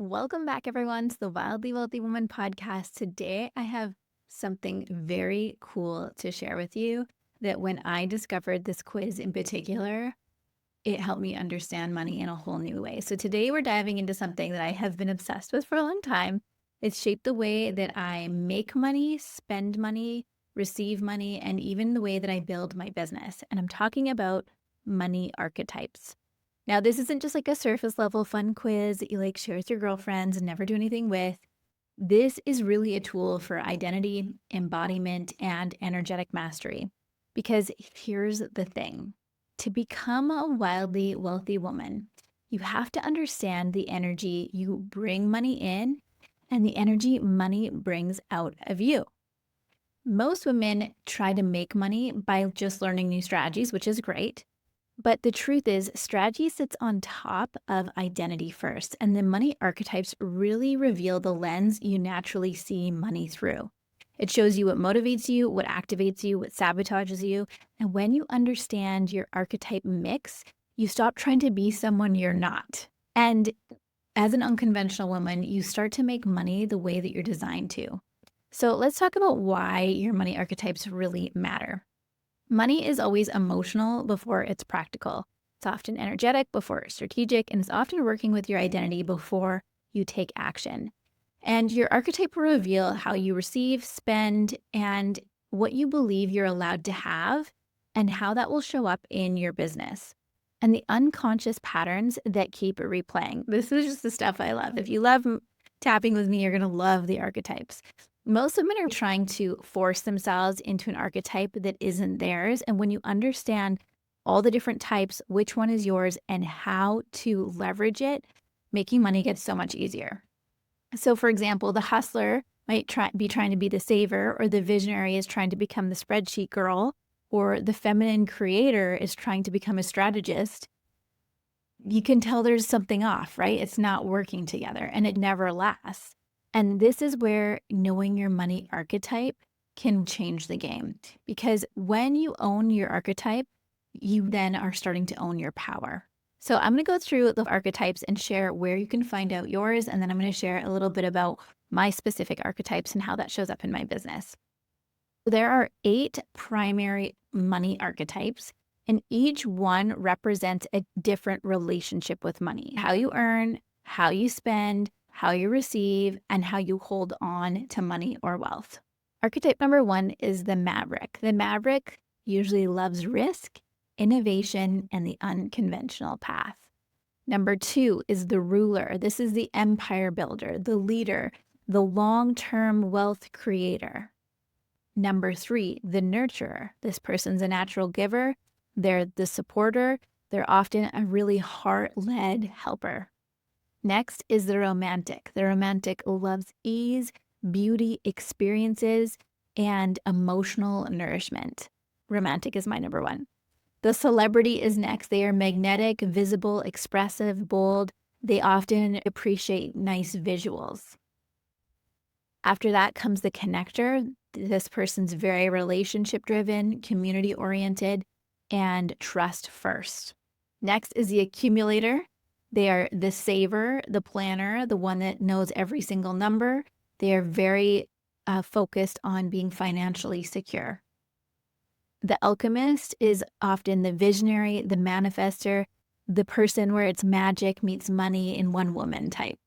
Welcome back, everyone, to the Wildly Wealthy Woman podcast. Today, I have something very cool to share with you that when I discovered this quiz in particular, it helped me understand money in a whole new way. So today, we're diving into something that I have been obsessed with for a long time. It's shaped the way that I make money, spend money, receive money, and even the way that I build my business. And I'm talking about money archetypes. Now, this isn't just like a surface level fun quiz that you like share with your girlfriends and never do anything with. This is really a tool for identity, embodiment, and energetic mastery. Because here's the thing, to become a wildly wealthy woman, you have to understand the energy you bring money in and the energy money brings out of you. Most women try to make money by just learning new strategies, which is great. But the truth is, strategy sits on top of identity first, and the money archetypes really reveal the lens you naturally see money through. It shows you what motivates you, what activates you, what sabotages you. And when you understand your archetype mix, you stop trying to be someone you're not. And as an unconventional woman, you start to make money the way that you're designed to. So let's talk about why your money archetypes really matter. Money is always emotional before it's practical. It's often energetic before it's strategic, and it's often working with your identity before you take action. And your archetype will reveal how you receive, spend, and what you believe you're allowed to have, and how that will show up in your business. And the unconscious patterns that keep replaying. This is just the stuff I love. If you love tapping with me, you're going to love the archetypes. Most women are trying to force themselves into an archetype that isn't theirs. And when you understand all the different types, which one is yours, and how to leverage it, making money gets so much easier. So, for example, the hustler might be trying to be the saver, or the visionary is trying to become the spreadsheet girl, or the feminine creator is trying to become a strategist. You can tell there's something off, right? It's not working together, and it never lasts. And this is where knowing your money archetype can change the game. Because when you own your archetype, you then are starting to own your power. So I'm going to go through the archetypes and share where you can find out yours. And then I'm going to share a little bit about my specific archetypes and how that shows up in my business. There are 8 primary money archetypes, and each one represents a different relationship with money. How you earn, how you spend, how you receive, and how you hold on to money or wealth. Archetype number 1 is the maverick. The maverick usually loves risk, innovation, and the unconventional path. Number 2 is the ruler. This is the empire builder, the leader, the long-term wealth creator. Number 3, the nurturer. This person's a natural giver. They're the supporter. They're often a really heart-led helper. Next is the romantic. The romantic loves ease, beauty, experiences, and emotional nourishment. Romantic is my number 1. The celebrity is next. They are magnetic, visible, expressive, bold. They often appreciate nice visuals. After that comes the connector. This person's very relationship-driven, community-oriented, and trust first. Next is the accumulator. They are the saver, the planner, the one that knows every single number. They are very focused on being financially secure. The alchemist is often the visionary, the manifester, the person where it's magic meets money in one woman type.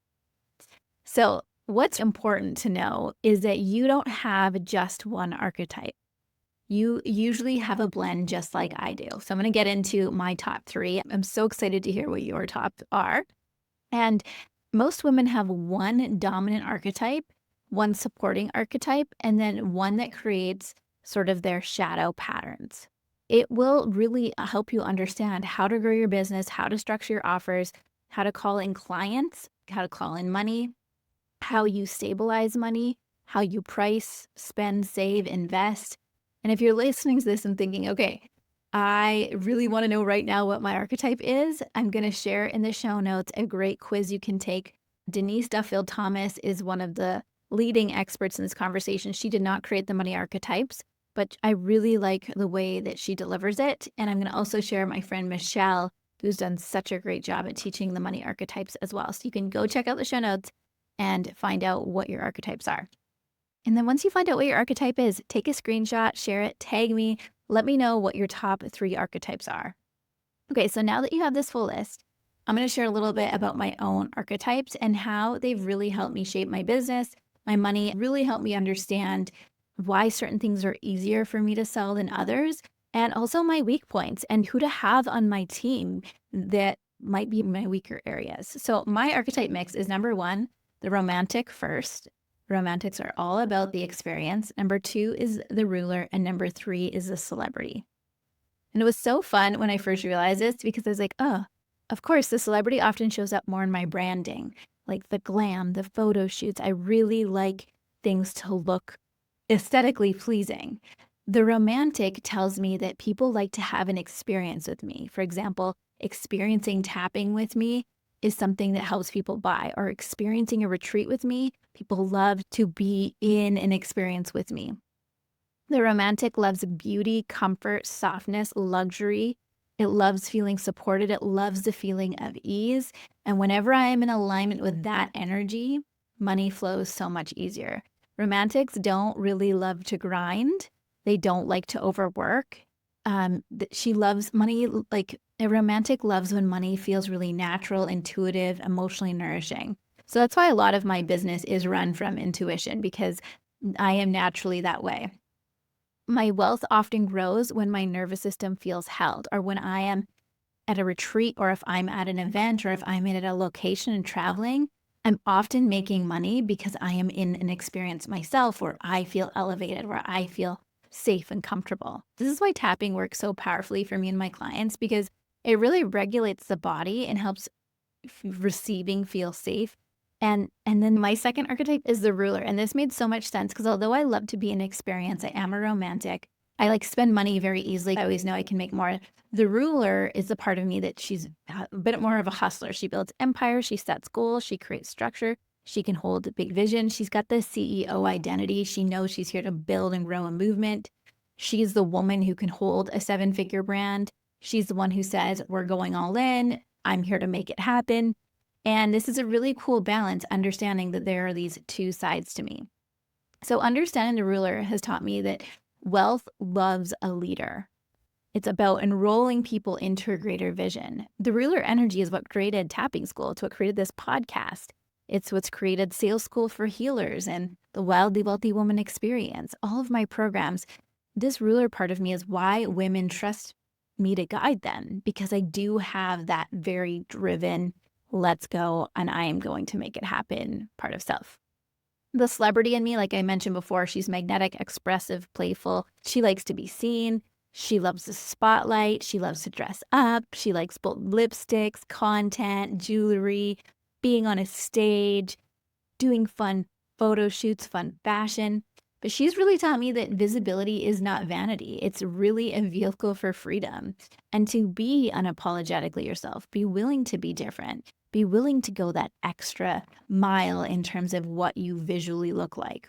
So what's important to know is that you don't have just one archetype. You usually have a blend just like I do. So I'm going to get into my top 3. I'm so excited to hear what your top are. And most women have one dominant archetype, one supporting archetype, and then one that creates sort of their shadow patterns. It will really help you understand how to grow your business, how to structure your offers, how to call in clients, how to call in money, how you stabilize money, how you price, spend, save, invest. And if you're listening to this and thinking, okay, I really want to know right now what my archetype is, I'm going to share in the show notes a great quiz you can take. Denise Duffield-Thomas is one of the leading experts in this conversation. She did not create the money archetypes, but I really like the way that she delivers it. And I'm going to also share my friend Michelle who's done such a great job at teaching the money archetypes as well. So you can go check out the show notes and find out what your archetypes are. And then once you find out what your archetype is, take a screenshot, share it, tag me, let me know what your top 3 archetypes are. Okay, so now that you have this full list, I'm going to share a little bit about my own archetypes and how they've really helped me shape my business, my money, really helped me understand why certain things are easier for me to sell than others, and also my weak points and who to have on my team that might be my weaker areas. So my archetype mix is number 1, the romantic first. Romantics are all about the experience. Number 2 is the ruler, and number 3 is the celebrity. And it was so fun when I first realized this because I was like, oh, of course, the celebrity often shows up more in my branding, like the glam, the photo shoots. I really like things to look aesthetically pleasing. The romantic tells me that people like to have an experience with me. For example, experiencing tapping with me is something that helps people buy, or experiencing a retreat with me. People love to be in an experience with me. The romantic loves beauty, comfort, softness, luxury. It loves feeling supported. It loves the feeling of ease. And whenever I am in alignment with that energy, money flows so much easier. Romantics don't really love to grind. They don't like to overwork. She loves money, like a romantic loves when money feels really natural, intuitive, emotionally nourishing. So that's why a lot of my business is run from intuition, because I am naturally that way. My wealth often grows when my nervous system feels held, or when I am at a retreat, or if I'm at an event, or if I'm at a location and traveling. I'm often making money because I am in an experience myself where I feel elevated, where I feel safe and comfortable. This is why tapping works so powerfully for me and my clients, because it really regulates the body and helps receiving feel safe. And then my second archetype is the ruler. And this made so much sense because although I love to be an experience, I am a romantic. I like spend money very easily. I always know I can make more. The ruler is the part of me that she's a bit more of a hustler. She builds empires, she sets goals, she creates structure, she can hold a big vision. She's got the CEO identity. She knows she's here to build and grow a movement. She's the woman who can hold a 7-figure brand. She's the one who says, we're going all in. I'm here to make it happen. And this is a really cool balance, understanding that there are these two sides to me. So understanding the ruler has taught me that wealth loves a leader. It's about enrolling people into a greater vision. The ruler energy is what created Tapping School. It's what created this podcast. It's what's created Sales School for Healers and the Wildly Wealthy Woman Experience. All of my programs, this ruler part of me is why women trust me to guide them, because I do have that very driven, let's go, and I am going to make it happen part of self. The celebrity in me, like I mentioned before, she's magnetic, expressive, playful. She likes to be seen. She loves the spotlight. She loves to dress up. She likes both lipsticks, content, jewelry, being on a stage, doing fun photo shoots, fun fashion. But she's really taught me that visibility is not vanity. It's really a vehicle for freedom. And to be unapologetically yourself, be willing to be different, be willing to go that extra mile in terms of what you visually look like.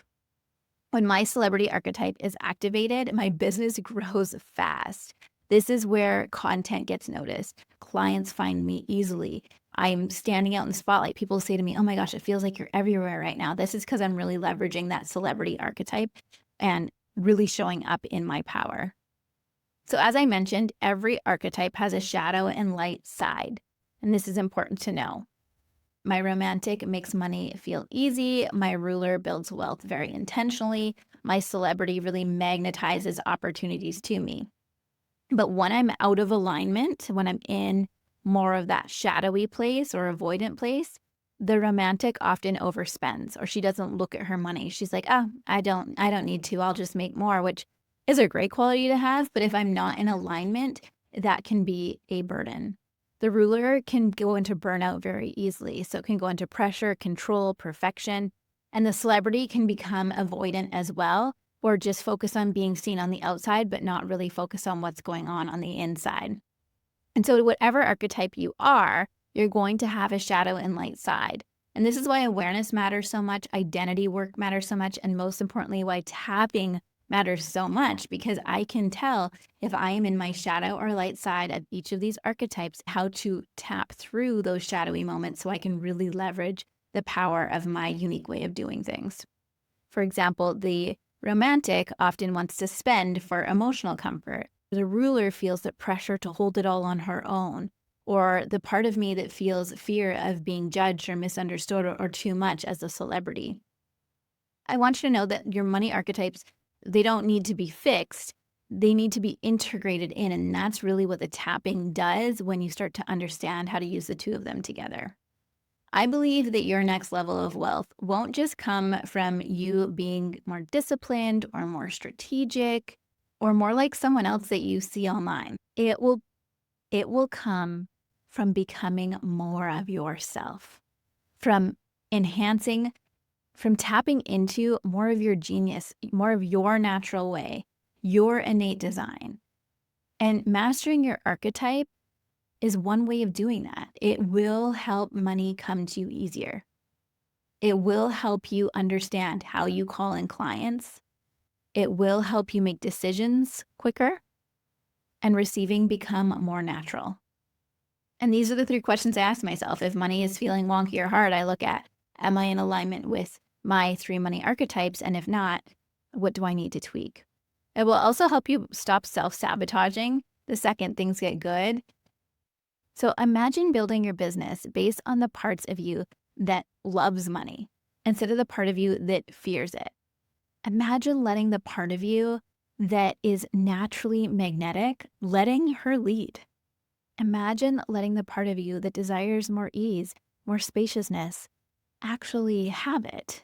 When my celebrity archetype is activated, my business grows fast. This is where content gets noticed. Clients find me easily. I'm standing out in the spotlight. People say to me, oh my gosh, it feels like you're everywhere right now. This is because I'm really leveraging that celebrity archetype and really showing up in my power. So as I mentioned, every archetype has a shadow and light side. And this is important to know. My romantic makes money feel easy. My ruler builds wealth very intentionally. My celebrity really magnetizes opportunities to me. But when I'm out of alignment, when I'm in more of that shadowy place or avoidant place, the romantic often overspends, or she doesn't look at her money. She's like, oh, I don't need to, I'll just make more, which is a great quality to have. But if I'm not in alignment, that can be a burden. The ruler can go into burnout very easily. So it can go into pressure, control, perfection, and the celebrity can become avoidant as well, or just focus on being seen on the outside, but not really focus on what's going on the inside. And so whatever archetype you are, you're going to have a shadow and light side. And this is why awareness matters so much, identity work matters so much, and most importantly, why tapping matters so much because I can tell if I am in my shadow or light side of each of these archetypes, how to tap through those shadowy moments so I can really leverage the power of my unique way of doing things. For example, the romantic often wants to spend for emotional comfort. The ruler feels the pressure to hold it all on her own, or the part of me that feels fear of being judged or misunderstood or too much as a celebrity. I want you to know that your money archetypes, they don't need to be fixed. They need to be integrated in. And that's really what the tapping does when you start to understand how to use the two of them together. I believe that your next level of wealth won't just come from you being more disciplined or more strategic or more like someone else that you see online. It will come from becoming more of yourself, from enhancing, from tapping into more of your genius, more of your natural way, your innate design. And mastering your archetype is one way of doing that. It will help money come to you easier. It will help you understand how you call in clients. It will help you make decisions quicker and receiving become more natural. And these are the 3 questions I ask myself. If money is feeling wonky or hard, I look at, am I in alignment with my 3 money archetypes? And if not, what do I need to tweak? It will also help you stop self-sabotaging the second things get good. So imagine building your business based on the parts of you that loves money instead of the part of you that fears it. Imagine letting the part of you that is naturally magnetic, letting her lead. Imagine letting the part of you that desires more ease, more spaciousness, actually have it.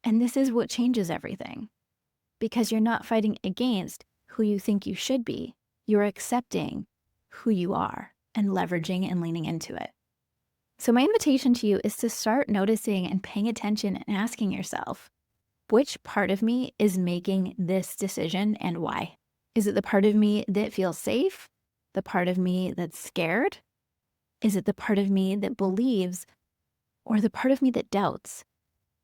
And this is what changes everything, because you're not fighting against who you think you should be. You're accepting who you are and leveraging and leaning into it. So my invitation to you is to start noticing and paying attention and asking yourself, which part of me is making this decision and why? Is it the part of me that feels safe? The part of me that's scared? Is it the part of me that believes, or the part of me that doubts?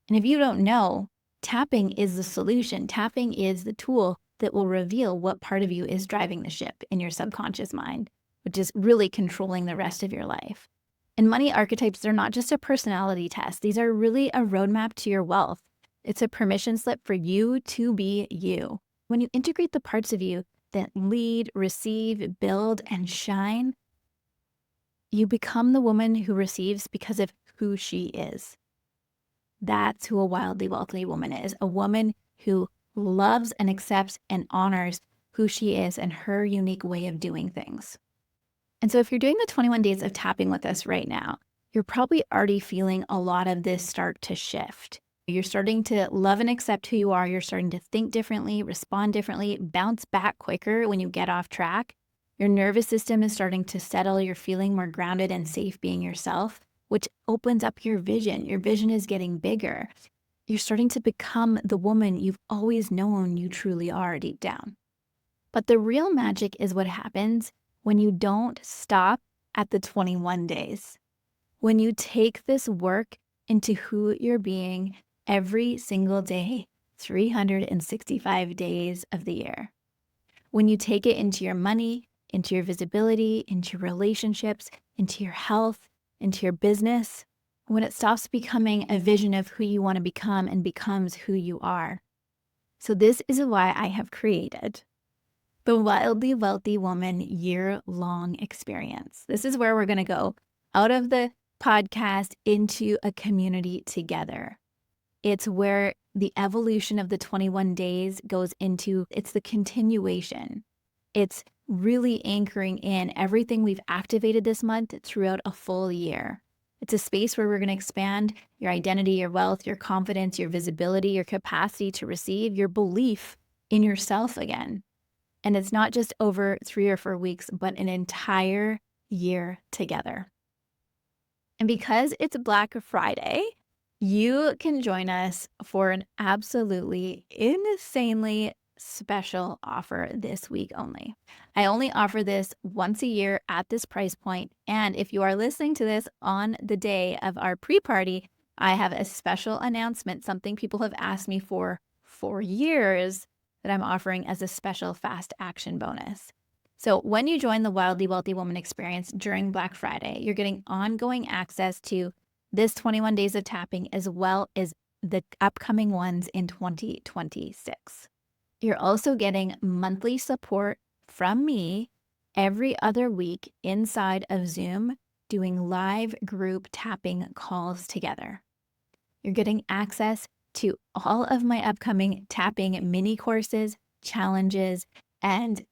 And if you don't know, tapping is the solution. Tapping is the tool that will reveal what part of you is driving the ship in your subconscious mind, which is really controlling the rest of your life. And money archetypes, they're not just a personality test. These are really a roadmap to your wealth. It's a permission slip for you to be you. When you integrate the parts of you that lead, receive, build, and shine, you become the woman who receives because of who she is. That's who a wildly wealthy woman is, a woman who loves and accepts and honors who she is and her unique way of doing things. And so if you're doing the 21 days of tapping with us right now, you're probably already feeling a lot of this start to shift. You're starting to love and accept who you are. You're starting to think differently, respond differently, bounce back quicker when you get off track. Your nervous system is starting to settle. You're feeling more grounded and safe being yourself, which opens up your vision. Your vision is getting bigger. You're starting to become the woman you've always known you truly are deep down. But the real magic is what happens when you don't stop at the 21 days. When you take this work into who you're being every single day, 365 days of the year. When you take it into your money, into your visibility, into your relationships, into your health, into your business, when it stops becoming a vision of who you want to become and becomes who you are. So this is why I have created the Wildly Wealthy Woman year-long experience. This is where we're going to go out of the podcast into a community together. It's where the evolution of the 21 days goes into, it's the continuation. It's really anchoring in everything we've activated this month throughout a full year. It's a space where we're going to expand your identity, your wealth, your confidence, your visibility, your capacity to receive, your belief in yourself again. And it's not just over 3 or 4 weeks, but an entire year together. And because it's Black Friday, you can join us for an absolutely insanely special offer this week only. I only offer this once a year at this price point. And if you are listening to this on the day of our pre-party, I have a special announcement, something people have asked me for years that I'm offering as a special fast action bonus. So when you join the Wildly Wealthy Woman experience during Black Friday, you're getting ongoing access to this 21 days of tapping as well as the upcoming ones in 2026. You're also getting monthly support from me every other week inside of Zoom, doing live group tapping calls together. You're getting access to all of my upcoming tapping mini courses, challenges, and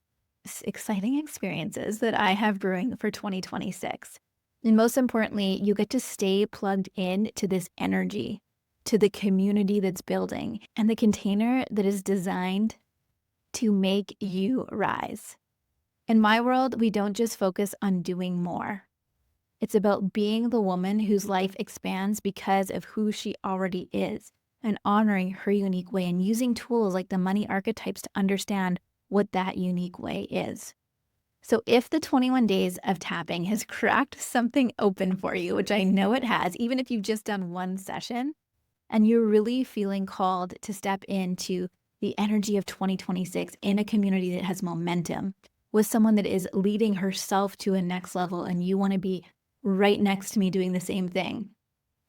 exciting experiences that I have brewing for 2026. And most importantly, you get to stay plugged in to this energy, to the community that's building, and the container that is designed to make you rise. In my world, we don't just focus on doing more. It's about being the woman whose life expands because of who she already is and honoring her unique way and using tools like the Money Archetypes to understand what that unique way is. So if the 21 days of tapping has cracked something open for you, which I know it has, even if you've just done one session, and you're really feeling called to step into the energy of 2026 in a community that has momentum, with someone that is leading herself to a next level, and you want to be right next to me doing the same thing,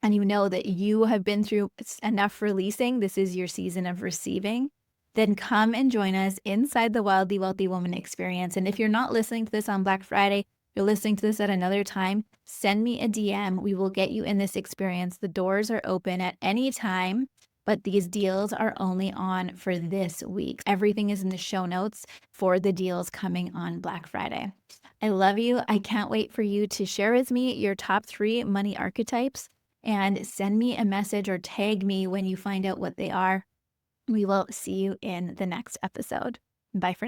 and you know that you have been through enough releasing, this is your season of receiving, then come and join us inside the Wildly Wealthy Woman experience. And if you're not listening to this on Black Friday, you're listening to this at another time, send me a DM. We will get you in this experience. The doors are open at any time, but these deals are only on for this week. Everything is in the show notes for the deals coming on Black Friday. I love you. I can't wait for you to share with me your top 3 money archetypes and send me a message or tag me when you find out what they are. We will see you in the next episode. Bye for now.